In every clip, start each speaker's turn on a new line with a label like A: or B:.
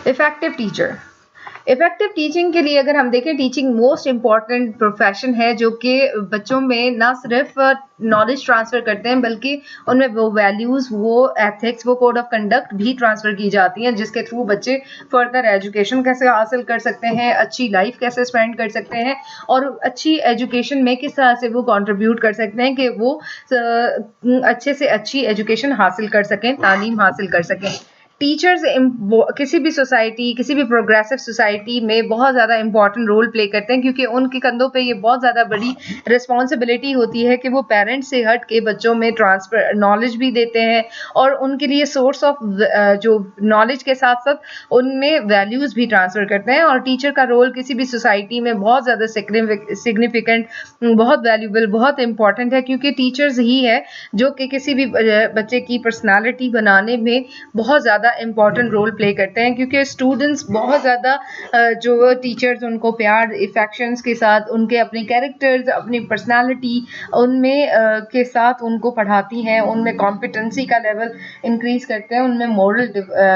A: Effective teacher. Effective teaching के लिए अगर हम देखें, टीचिंग मोस्ट इम्पॉर्टेंट प्रोफेशन है जो कि बच्चों में ना सिर्फ नॉलेज ट्रांसफर करते हैं बल्कि उनमें वो वैल्यूज, वो एथिक्स, वो कोड ऑफ कंडक्ट भी ट्रांसफर की जाती हैं, जिसके थ्रू बच्चे फर्दर एजुकेशन कैसे हासिल कर सकते हैं, अच्छी लाइफ कैसे स्पेंड कर सकते हैं और अच्छी एजुकेशन में किस तरह से वो कंट्रीब्यूट कर सकते हैं कि वो अच्छे से अच्छी एजुकेशन हासिल कर सकें, तालीम हासिल कर सकें। टीचर्स किसी भी सोसाइटी, किसी भी प्रोग्रेसिव सोसाइटी में बहुत ज़्यादा इंपॉर्टेंट रोल प्ले करते हैं, क्योंकि उनके कंधों पे ये बहुत ज़्यादा बड़ी रिस्पॉन्सिबिलिटी होती है कि वो पेरेंट्स से हट के बच्चों में ट्रांसफर नॉलेज भी देते हैं और उनके लिए सोर्स ऑफ जो नॉलेज के साथ साथ उनमें वैल्यूज़ भी ट्रांसफ़र करते हैं। और टीचर का रोल किसी भी सोसाइटी में बहुत ज़्यादा सिग्निफिकेंट, बहुत वैल्यूबल, बहुत इंपॉर्टेंट है, क्योंकि टीचर्स ही है जो कि किसी भी बच्चे की पर्सनालिटी बनाने में बहुत ज़्यादा इम्पॉर्टेंट रोल प्ले करते हैं। क्योंकि स्टूडेंट्स बहुत ज़्यादा जो टीचर्स उनको प्यार, इफेक्शंस के साथ उनके अपने कैरेक्टर्स, अपनी पर्सनालिटी उनमें के साथ उनको पढ़ाती हैं, उनमें कॉम्पिटेंसी का लेवल इंक्रीज करते हैं, उनमें मोरल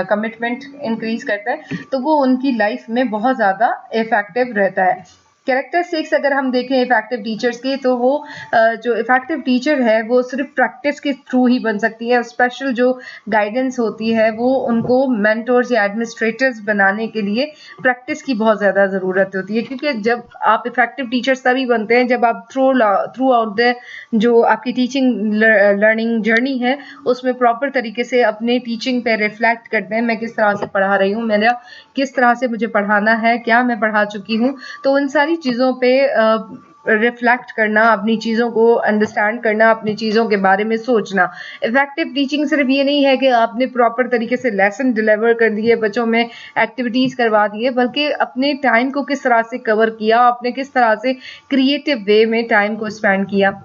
A: कमिटमेंट इंक्रीज करता है, तो वो उनकी लाइफ में बहुत ज़्यादा इफेक्टिव रहता है। कैरेक्टरिस्टिक्स अगर हम देखें इफेक्टिव टीचर्स की, तो वो जो इफेक्टिव टीचर है वो सिर्फ प्रैक्टिस के थ्रू ही बन सकती है। स्पेशल जो गाइडेंस होती है वो उनको मेंटर्स या एडमिनिस्ट्रेटर्स बनाने के लिए प्रैक्टिस की बहुत ज़्यादा ज़रूरत होती है, क्योंकि जब आप इफेक्टिव टीचर्स तभी बनते हैं जब आप थ्रू आउट द जो आपकी टीचिंग लर्निंग जर्नी है उसमें प्रॉपर तरीके से अपने टीचिंग पे रिफ्लेक्ट करते हैं, मैं किस तरह से पढ़ा रही हूँ, मेरा किस तरह से मुझे पढ़ाना है, क्या मैं पढ़ा चुकी हूँ, तो उन सारी चीज़ों पे रिफ्लेक्ट करना, अपनी चीज़ों को अंडरस्टैंड करना, अपनी चीज़ों के बारे में सोचना। इफेक्टिव टीचिंग सिर्फ ये नहीं है कि आपने प्रॉपर तरीके से लेसन डिलीवर कर दिए, बच्चों में एक्टिविटीज़ करवा दिए, बल्कि अपने टाइम को किस तरह से कवर किया, आपने किस तरह से क्रिएटिव वे में टाइम को स्पेंड किया।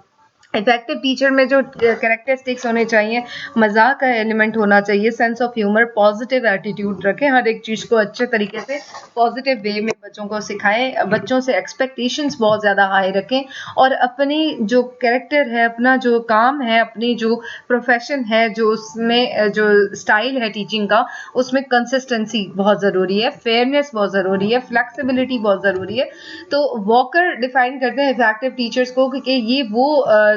A: इफेक्टिव टीचर में जो कैरेक्टरिस्टिक्स होने चाहिए, मजाक का एलिमेंट होना चाहिए, sense of humour, positive attitude रखें, हर एक चीज़ को अच्छे तरीके से पॉजिटिव वे में बच्चों को सिखाएं, बच्चों से एक्सपेक्टेशंस बहुत ज़्यादा हाई रखें और अपनी जो कैरेक्टर है, अपना जो काम है, अपनी जो प्रोफेशन है, जो उसमें जो स्टाइल है टीचिंग का, उसमें कंसिस्टेंसी बहुत ज़रूरी है, फेयरनेस बहुत ज़रूरी है, फ्लेक्सिबिलिटी बहुत ज़रूरी है। तो वॉकर डिफाइन करते हैं इफेक्टिव टीचर्स को कि ये वो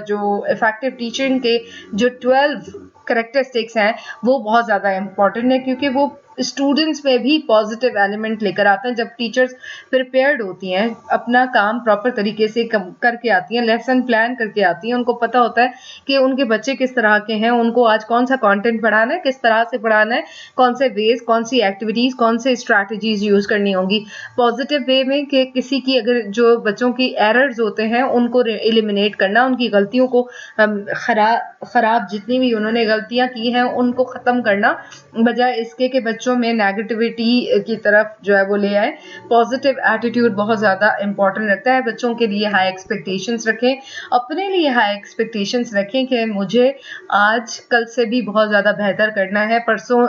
A: जो इफेक्टिव टीचिंग के जो 12 करेक्टरिस्टिक्स हैं वो बहुत ज़्यादा इम्पॉर्टेंट है, क्योंकि वो स्टूडेंट्स में भी पॉजिटिव एलिमेंट लेकर आते हैं। जब टीचर्स प्रिपेयर्ड होती हैं, अपना काम प्रॉपर तरीके से करके आती हैं, लेसन प्लान करके आती हैं, उनको पता होता है कि उनके बच्चे किस तरह के हैं, उनको आज कौन सा कंटेंट पढ़ाना है, किस तरह से पढ़ाना है, कौन से वेज, कौन सी एक्टिविटीज़, कौन से स्ट्रैटेजीज यूज़ करनी होगी पॉजिटिव वे में, कि किसी की अगर जो बच्चों की एरर्स होते हैं उनको एलिमिनेट करना, उनकी गलतियों को खराब जितनी भी उन्होंने गलतियां की हैं उनको ख़त्म करना, बजाय इसके कि बच्चों में नेगेटिविटी की तरफ जो है वो ले आए। पॉजिटिव एटीट्यूड बहुत ज़्यादा इंपॉर्टेंट रखता है। बच्चों के लिए हाई एक्सपेक्टेशंस रखें, अपने लिए हाई एक्सपेक्टेशंस रखें कि मुझे आज कल से भी बहुत ज़्यादा बेहतर करना है, परसों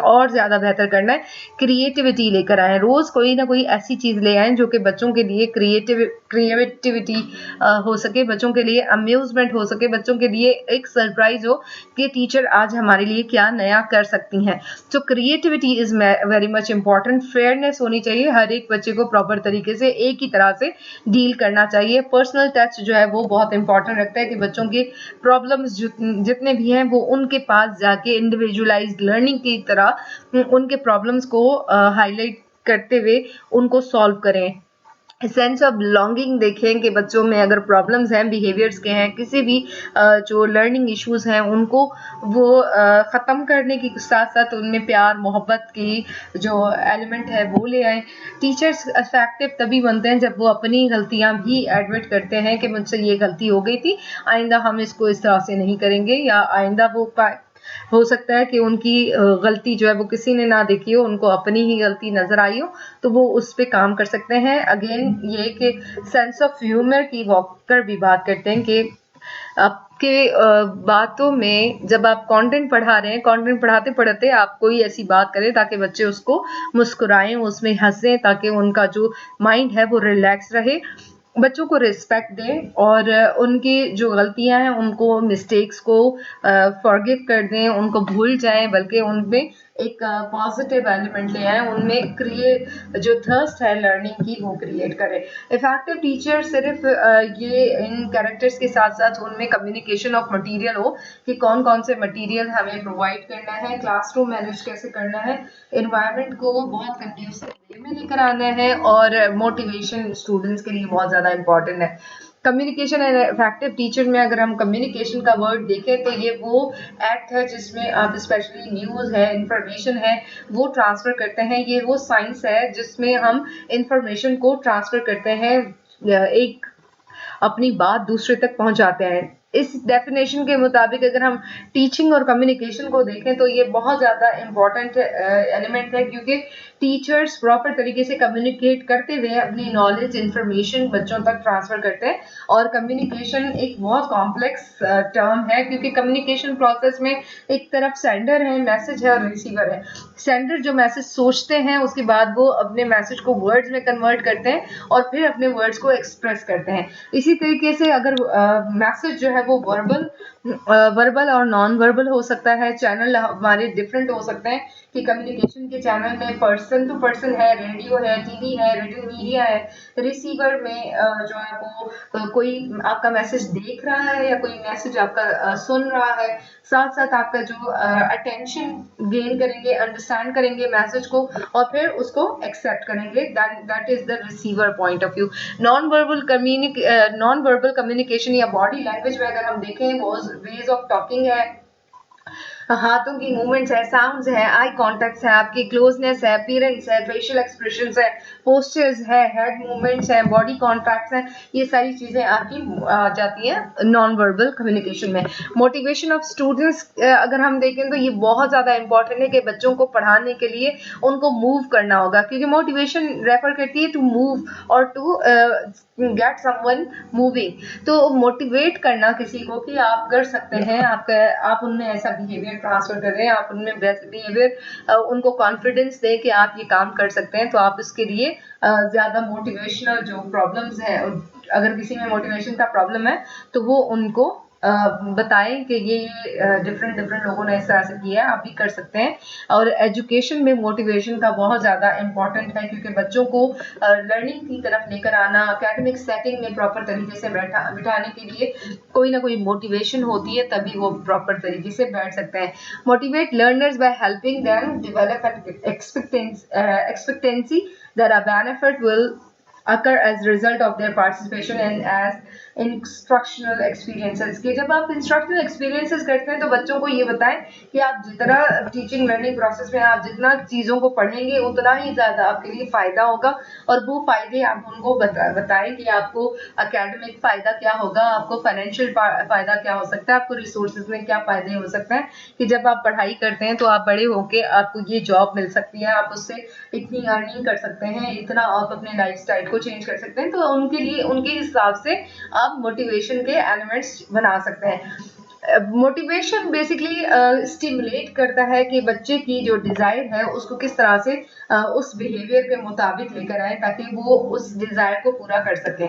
A: और ज़्यादा बेहतर करना है। क्रिएटिविटी लेकर आएँ, रोज़ कोई ना कोई ऐसी चीज़ ले आएँ जो कि बच्चों के लिए क्रिएटिविटी हो सके, बच्चों के लिए अम्यूज़मेंट हो सके, बच्चों के लिए एक सरप्राइज़ हो कि टीचर आज हमारे लिए क्या नया कर सकती हैं। तो creativity is very much important. Fairness होनी चाहिए, हर एक बच्चे को प्रॉपर तरीके से एक ही तरह से डील करना चाहिए। पर्सनल टच जो है वो बहुत इंपॉर्टेंट रखता है कि बच्चों के प्रॉब्लम्स जितने भी हैं वो उनके पास जाके इंडिविजुअलाइज्ड लर्निंग की तरह उनके प्रॉब्लम्स को हाईलाइट करते हुए उनको सॉल्व करें। सेंस ऑफ बिलोंगिंग देखें कि बच्चों में अगर प्रॉब्लम्स हैं, बिहेवियर्स के हैं, किसी भी जो लर्निंग इश्यूज हैं उनको वो ख़त्म करने के साथ साथ उनमें प्यार मोहब्बत की जो एलिमेंट है वो ले आएँ। टीचर्स इफेक्टिव तभी बनते हैं जब वो अपनी गलतियां भी एडमिट करते हैं कि मुझसे ये गलती हो गई थी, आइंदा हम इसको इस तरह से नहीं करेंगे, या आइंदा वो हो सकता है कि उनकी गलती जो है वो किसी ने ना देखी हो, उनको अपनी ही गलती नज़र आई हो, तो वो उस पे काम कर सकते हैं। अगेन ये कि सेंस ऑफ ह्यूमर की वॉकर भी बात करते हैं कि आपके बातों में जब आप कंटेंट पढ़ा रहे हैं, कंटेंट पढ़ाते पढ़ाते आप कोई ऐसी बात करें ताकि बच्चे उसको मुस्कुराएं, उसमें हंसें, ताकि उनका जो माइंड है वो रिलैक्स रहे। बच्चों को रिस्पेक्ट दें और उनकी जो गलतियां हैं उनको, मिस्टेक्स को फॉरगिव कर दें, उनको भूल जाएं, बल्कि उनमें एक पॉजिटिव एलिमेंट ले आए, उनमें क्रिएट जो थर्स्ट है लर्निंग की वो क्रिएट करे। इफेक्टिव टीचर सिर्फ ये इन कैरेक्टर्स के साथ साथ उनमें कम्युनिकेशन ऑफ मटेरियल हो कि कौन कौन से मटेरियल हमें प्रोवाइड करना है, क्लासरूम मैनेज कैसे करना है, एनवायरनमेंट को बहुत कंड्यूसिव वे में लेकर आना है, और मोटिवेशन स्टूडेंट्स के लिए बहुत ज़्यादा इंपॉर्टेंट है। कम्युनिकेशन एंड इफेक्टिव टीचर में अगर हम कम्युनिकेशन का वर्ड देखें तो ये वो एक्ट है जिसमें आप स्पेशली न्यूज़ है, इंफॉर्मेशन है, वो ट्रांसफ़र करते हैं। ये वो साइंस है जिसमें हम इंफॉर्मेशन को ट्रांसफ़र करते हैं, एक अपनी बात दूसरे तक पहुंचाते हैं। इस डेफिनेशन के मुताबिक अगर हम टीचिंग और कम्युनिकेशन को देखें तो ये बहुत ज़्यादा इम्पॉर्टेंट एलिमेंट है, क्योंकि टीचर्स प्रॉपर तरीके से कम्युनिकेट करते हुए अपनी नॉलेज इंफॉर्मेशन बच्चों तक ट्रांसफ़र करते हैं। और कम्युनिकेशन एक बहुत कॉम्प्लेक्स टर्म है, क्योंकि कम्युनिकेशन प्रोसेस में एक तरफ सेंडर है, मैसेज है, और रिसीवर है। सेंडर जो मैसेज सोचते हैं उसके बाद वो अपने मैसेज को वर्ड्स में कन्वर्ट करते हैं और फिर अपने वर्ड्स को एक्सप्रेस करते हैं। इसी तरीके से अगर मैसेज जो है वो वर्बल और नॉन वर्बल हो सकता है, चैनल हमारे डिफरेंट हो सकते हैं कि कम्युनिकेशन के चैनल में पर्सन टू पर्सन है, रेडियो है, टीवी है, रिटन मीडिया है। रिसीवर में जो है वो कोई आपका मैसेज देख रहा है या कोई मैसेज आपका सुन रहा है, साथ साथ आपका जो अटेंशन गेन करेंगे, अंडरस्टैंड करेंगे मैसेज को और फिर उसको एक्सेप्ट करेंगे। That is the receiver point of view. Non verbal communication या बॉडी लैंग्वेज में अगर हम देखें वो वेज ऑफ टॉकिंग है, हाथों की मूवमेंट्स है, साउंड्स है, आई कॉन्टेक्ट्स है, आपकी क्लोजनेस है, अपीयरेंस है, फेशियल एक्सप्रेशंस है, पोस्चर्स है, हेड मूवमेंट्स है, बॉडी कॉन्टैक्ट्स है, ये सारी चीजें आपकी आ जाती हैं नॉन वर्बल कम्युनिकेशन में। मोटिवेशन ऑफ स्टूडेंट्स अगर हम देखें तो ये बहुत ज्यादा इंपॉर्टेंट है कि बच्चों को पढ़ाने के लिए उनको मूव करना होगा, क्योंकि मोटिवेशन रेफर करती है टू मूव और टू गेट समवन मूविंग। तो मोटिवेट करना किसी को कि आप कर सकते हैं, आप उनमें ऐसा बिहेवियर ट्रांसफर कर रहे हैं, आप उनमें वैसे बिहेवियर उनको कॉन्फिडेंस दें कि आप ये काम कर सकते हैं, तो आप उसके लिए ज़्यादा मोटिवेशनल जो प्रॉब्लम्स है, अगर किसी में मोटिवेशन का प्रॉब्लम है तो वो उनको बताएं कि ये डिफरेंट डिफरेंट लोगों ने इस तरह से किया है, आप भी कर सकते हैं। और एजुकेशन में मोटिवेशन का बहुत ज़्यादा इम्पॉर्टेंट है, क्योंकि बच्चों को लर्निंग की तरफ लेकर आना, एकेडमिक सेटिंग में प्रॉपर तरीके से बिठाने के लिए कोई ना कोई मोटिवेशन होती है, तभी वो प्रॉपर तरीके से बैठ सकते हैं। Motivate learners by helping them develop expectancy that a benefit will occur as a result of their participation and as instructional experiences के। जब आप इंस्ट्रक्शनल एक्सपीरियंसेस करते हैं तो बच्चों को ये बताएं कि आप जितना टीचिंग लर्निंग प्रोसेस में आप जितना चीज़ों को पढ़ेंगे उतना ही ज़्यादा आपके लिए फ़ायदा होगा, और वो फ़ायदे आप उनको बताएं कि आपको एकेडमिक फ़ायदा क्या होगा, आपको फाइनेंशियल फ़ायदा क्या हो सकता है, आपको रिसोर्सेज में क्या फ़ायदे हो सकते हैं, कि जब आप पढ़ाई करते हैं तो आप बड़े होके आपको ये जॉब मिल सकती है, आप उससे इतनी अर्निंग कर सकते हैं, इतना आप अपने लाइफस्टाइल को चेंज कर सकते हैं। तो उनके लिए उनके हिसाब से आप मोटिवेशन के एलिमेंट्स बना सकते हैं। मोटिवेशन बेसिकली स्टिमुलेट करता है कि बच्चे की जो डिजायर है उसको किस तरह से उस बिहेवियर के मुताबिक लेकर आए ताकि वो उस डिजायर को पूरा कर सके।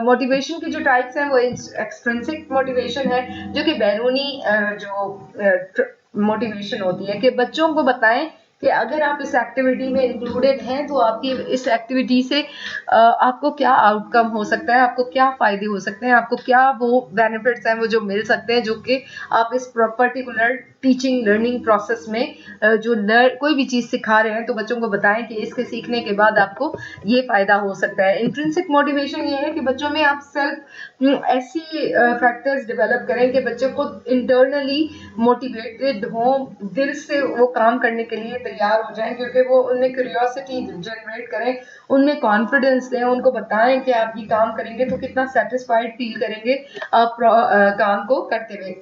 A: मोटिवेशन की जो टाइप्स हैं वो एक्सट्रिंसिक मोटिवेशन है, जो कि बैरूनी जो मोटिवेशन होती है, कि बच्चों को बताएं कि अगर आप इस एक्टिविटी में इंक्लूडेड हैं तो आपकी इस एक्टिविटी से आपको क्या आउटकम हो सकता है, आपको क्या फ़ायदे हो सकते हैं, आपको क्या वो बेनिफिट्स हैं वो जो मिल सकते हैं, जो कि आप इस पर्टिकुलर टीचिंग लर्निंग प्रोसेस में जो कोई भी चीज़ सिखा रहे हैं तो बच्चों को बताएं कि इसके सीखने के बाद आपको ये फ़ायदा हो सकता है। इंट्रिंसिक मोटिवेशन ये है कि बच्चों में आप सेल्फ ऐसी फैक्टर्स डेवलप करें कि बच्चों को इंटरनली मोटिवेटेड हों, दिल से वो काम करने के लिए तैयार हो जाएं, क्योंकि वो उनमें क्यूरियोसिटी जनरेट करें, उनमें कॉन्फिडेंस दें, उनको बताएं कि आप ये काम करेंगे तो कितना सेटिस्फाइड फील करेंगे आप काम को करते हुए।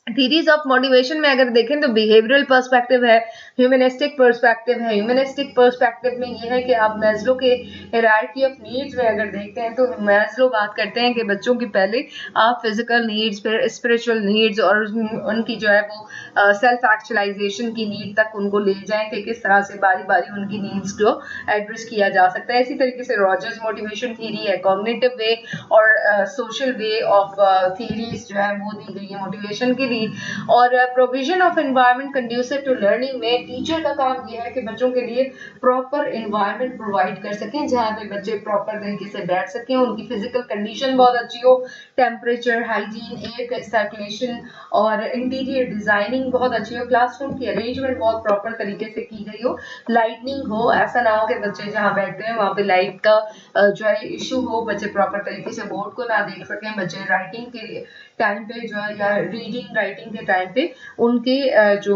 A: थीरीज ऑफ मोटिवेशन में अगर देखें तो बिहेवियरल पर्सपेक्टिव है, ह्यूमनिस्टिक पर्सपेक्टिव है। ह्यूमनिस्टिक पर्सपेक्टिव में ये है कि आप मैस्लो के हायरार्की ऑफ नीड्स में अगर देखते हैं तो मैस्लो बात करते हैं कि बच्चों की पहले आप फिजिकल नीड्स, फिर स्पिरिचुअल नीड्स और उनकी जो है वो सेल्फ एक्चुअलाइजेशन की नीड तक उनको ले जाएं कि किस तरह से बारी बारी उनकी नीड्स को एड्रेस किया जा सकता है। इसी तरीके से रॉजर्स मोटिवेशन थीरी है, कॉग्निटिव वे और सोशल वे ऑफ थीरीज जो है वो दी गई है मोटिवेशन के लिए। सेफली। और provision of environment conducive to learning में टीचर का काम ये है कि बच्चों के लिए प्रॉपर एनवायरनमेंट प्रोवाइड कर सकें जहाँ पे बच्चे प्रॉपर तरीके से बैठ सकें, उनकी फिजिकल कंडीशन बहुत अच्छी हो, टेम्परेचर, हाइजीन, एयर सर्कुलेशन और इंटीरियर डिजाइनिंग बहुत अच्छी हो, क्लासरूम की अरेंजमेंट बहुत प्रॉपर तरीके से की गई हो, लाइटनिंग हो, ऐसा ना हो कि बच्चे जहाँ बैठते हैं वहाँ पे लाइट का जो है इशू हो, बच्चे प्रॉपर तरीके से बोर्ड को ना देख सकें, बच्चे राइटिंग के टाइम पे जो है या रीडिंग राइटिंग के टाइम पे उनके जो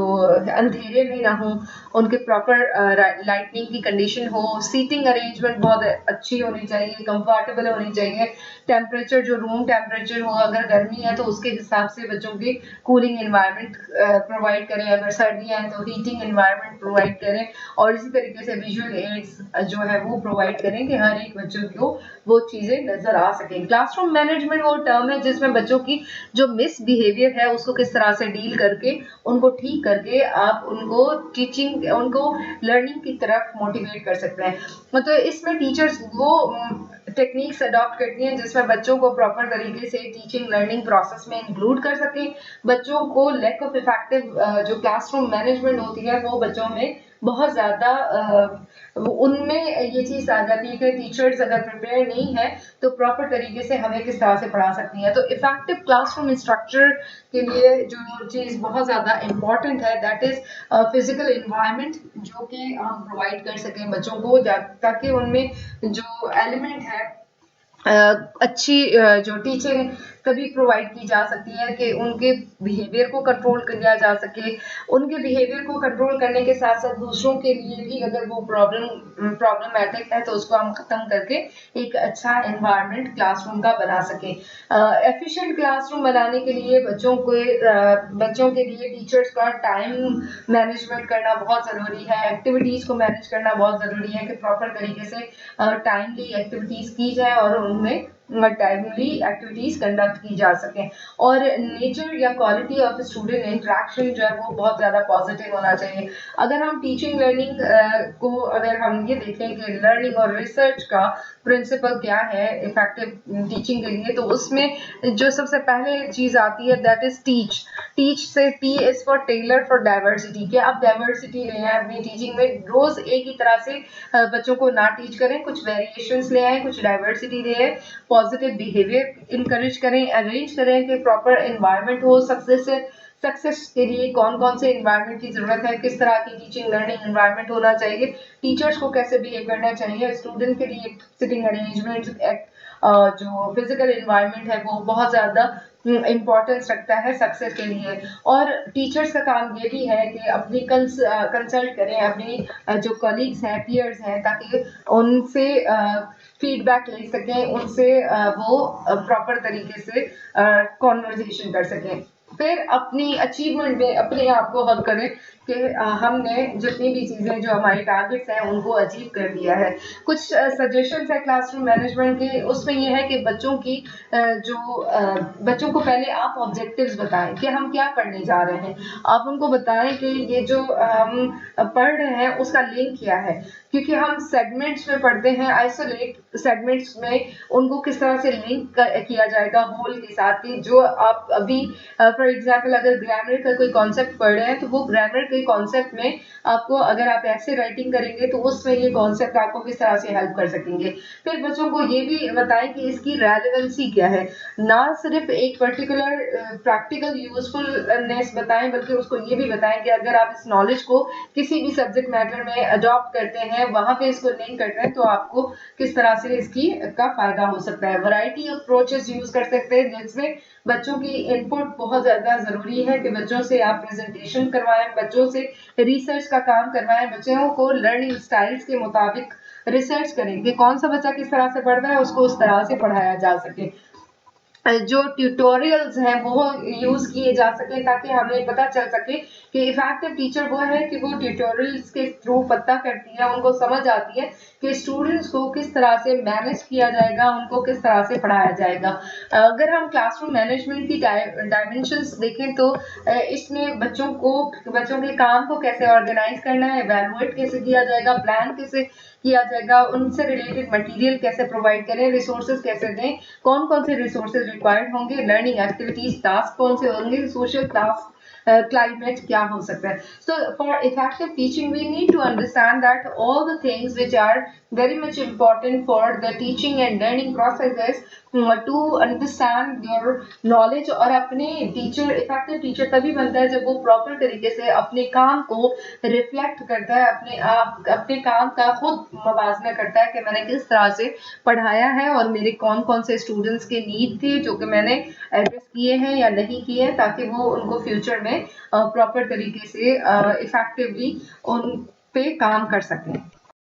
A: अंधेरे में ना हो, उनके प्रॉपर लाइटनिंग की कंडीशन हो, सीटिंग अरेंजमेंट बहुत अच्छी होनी चाहिए, कंफर्टेबल होनी चाहिए, टेम्परेचर जो रूम टेम्परेचर हो, अगर गर्मी है तो उसके हिसाब से बच्चों की कूलिंग एनवायरनमेंट प्रोवाइड करें, अगर सर्दियाँ हैं तो हीटिंग एनवायरनमेंट प्रोवाइड करें, और इसी तरीके से विजुअल एड्स जो है वो प्रोवाइड करें कि हर एक बच्चों को वो चीज़ें नजर आ सकें। क्लासरूम मैनेजमेंट वो टर्म है जिसमें बच्चों की जो मिसबिहेवियर है उसको किस तरह से डील करके उनको ठीक करके आप उनको टीचिंग उनको लर्निंग की तरफ मोटिवेट कर सकते हैं। मतलब इसमें टीचर्स वो टेक्निक्स अडॉप्ट करती हैं जिसमें बच्चों को प्रॉपर तरीके से टीचिंग लर्निंग प्रोसेस में इंक्लूड कर सकें, बच्चों को लैक ऑफ इफेक्टिव जो क्लासरूम मैनेजमेंट होती है वो बच्चों में बहुत ज़्यादा उनमें ये चीज़ आ जाती है कि टीचर्स अगर प्रिपेयर नहीं है तो प्रॉपर तरीके से हमें किस तरह से पढ़ा सकती हैं। तो इफेक्टिव क्लासरूम इंस्ट्रक्चर के लिए जो चीज़ बहुत ज़्यादा इम्पॉर्टेंट है दैट इज़ फिजिकल इन्वायरमेंट जो कि हम प्रोवाइड कर सकें बच्चों को, ताकि उनमें जो एलिमेंट है अच्छी जो टीचिंग तभी प्रोवाइड की जा सकती है कि उनके बिहेवियर को कंट्रोल किया जा सके, उनके बिहेवियर को कंट्रोल करने के साथ साथ दूसरों के लिए भी अगर वो प्रॉब्लमैटिक है तो उसको हम खत्म करके एक अच्छा एनवायरनमेंट क्लासरूम का बना सके। एफिशिएंट क्लासरूम बनाने के लिए बच्चों के लिए टीचर्स का टाइम मैनेजमेंट करना बहुत ज़रूरी है, एक्टिविटीज़ को मैनेज करना बहुत ज़रूरी है कि प्रॉपर तरीके से टाइमली एक्टिविटीज़ की जाए और उनमें टाइमली एक्टिविटीज कंडक्ट की जा सके। और नेचर या क्वालिटी ऑफ स्टूडेंट इंटरेक्शन जो है वो बहुत ज़्यादा पॉजिटिव होना चाहिए। अगर हम टीचिंग लर्निंग को अगर हम ये देखें कि लर्निंग और रिसर्च का प्रिंसिपल क्या है इफेक्टिव टीचिंग के लिए, तो उसमें जो सबसे पहले चीज़ आती है दैट इज टीच। टीच से T is for tailor for diversity, कि आप डाइवर्सिटी ले आए अपनी टीचिंग में, रोज एक ही तरह से बच्चों को ना टीच करें, कुछ वेरिएशंस ले आए, कुछ डाइवर्सिटी ले आए, पॉजिटिव बिहेवियर इनकरेज करें, अरेंज करें कि प्रॉपर एनवायरनमेंट हो। सक्सेस के लिए कौन कौन से एनवायरनमेंट की जरूरत है, किस तरह की टीचिंग लर्निंग एनवायरनमेंट होना चाहिए, टीचर्स को कैसे बिहेव करना चाहिए, स्टूडेंट के लिए सिटिंग अरेंजमेंट, जो फिजिकल एनवायरनमेंट है वो बहुत ज़्यादा इम्पोर्टेंस रखता है सक्सेस के लिए। और टीचर्स का काम ये भी है कि अपनी कंसल्ट करें अपनी जो कलीग्स हैं, पीयर्स हैं, ताकि उनसे फीडबैक ले सकें, उनसे वो प्रॉपर तरीके से कॉन्वर्जेशन कर सकें। फिर अपनी अचीवमेंट में अपने आप को हक करें कि हमने जितनी भी चीज़ें जो हमारे टारगेट्स हैं उनको अचीव कर दिया है। कुछ सजेशंस है क्लासरूम मैनेजमेंट के, उसमें ये है कि बच्चों को पहले आप ऑब्जेक्टिव्स बताएं कि हम क्या पढ़ने जा रहे हैं। आप उनको बताएं कि ये जो हम पढ़ रहे हैं उसका लिंक क्या है, क्योंकि हम सेगमेंट्स में पढ़ते हैं, आइसोलेट सेगमेंट्स में उनको किस तरह से लिंक किया जाएगा होल के साथ। कि जो आप अभी फॉर एग्जाम्पल अगर ग्रामर का कोई कॉन्सेप्ट पढ़ रहे हैं तो वो ग्रामर के कॉन्सेप्ट में आपको अगर आप ऐसे राइटिंग करेंगे तो उसमें ये कॉन्सेप्ट आपको किस तरह से हेल्प कर सकेंगे। फिर बच्चों को ये भी बताएं कि इसकी रेलेवेंसी क्या है, ना सिर्फ एक पर्टिकुलर प्रैक्टिकल यूजफुलनेस बताएं बल्कि उसको ये भी बताएं कि अगर आप इस नॉलेज को किसी भी सब्जेक्ट मैटर में अडॉप्ट करते हैं, वहां पे इसको लिंक करते हैं, तो आपको किस तरह से इसकी का फायदा हो सकता है। वैरायटी ऑफ अप्रोचेस यूज कर सकते हैं जिसमें बच्चों की इनपुट बहुत ज्यादा जरूरी है कि बच्चों से आप प्रेजेंटेशन करवाएं, बच्चों से रिसर्च का काम करवाएं, बच्चों को लर्निंग स्टाइल्स के मुताबिक रिसर्च करें कि कौन सा बच्चा किस तरह से पढ़ रहा है, उसको उस तरह से पढ़ाया जा सके। जो ट्यूटोरियल्स हैं वो यूज किए जा सके ताकि हमें पता चल सके कि इफेक्टिव टीचर वो है कि वो ट्यूटोरियल्स के थ्रू पता करती है, उनको समझ आती है कि स्टूडेंट्स को किस तरह से मैनेज किया जाएगा, उनको किस तरह से पढ़ाया जाएगा। अगर हम क्लासरूम मैनेजमेंट की डायमेंशंस देखें तो इसमें बच्चों के काम को कैसे ऑर्गेनाइज करना है, इवैल्यूएट कैसे किया जाएगा, प्लान कैसे किया जाएगा, उनसे रिलेटेड मटेरियल कैसे प्रोवाइड करें, रिसोर्सेज कैसे दें, कौन कौन से रिसोर्सेज रिक्वायर्ड होंगे, लर्निंग एक्टिविटीज टास्क कौन से होंगे, सोशल टास्क climate क्या हो सकता है. So for effective teaching we need to understand that all the things which are very much important for the teaching and learning processes to understand your knowledge. और अपने teacher effective teacher तभी बनता है जब वो प्रॉपर तरीके से अपने काम को रिफ्लेक्ट करता है, अपने काम का खुद मवाजना करता है कि मैंने किस तरह से पढ़ाया है और मेरे कौन कौन से स्टूडेंट्स के नीड थे जो कि मैंने एड्रेस किए हैं या नहीं किए हैं, ताकि वो उनको फ्यूचर में प्रॉपर तरीके से इफेक्टिवली उन पे काम कर सकें.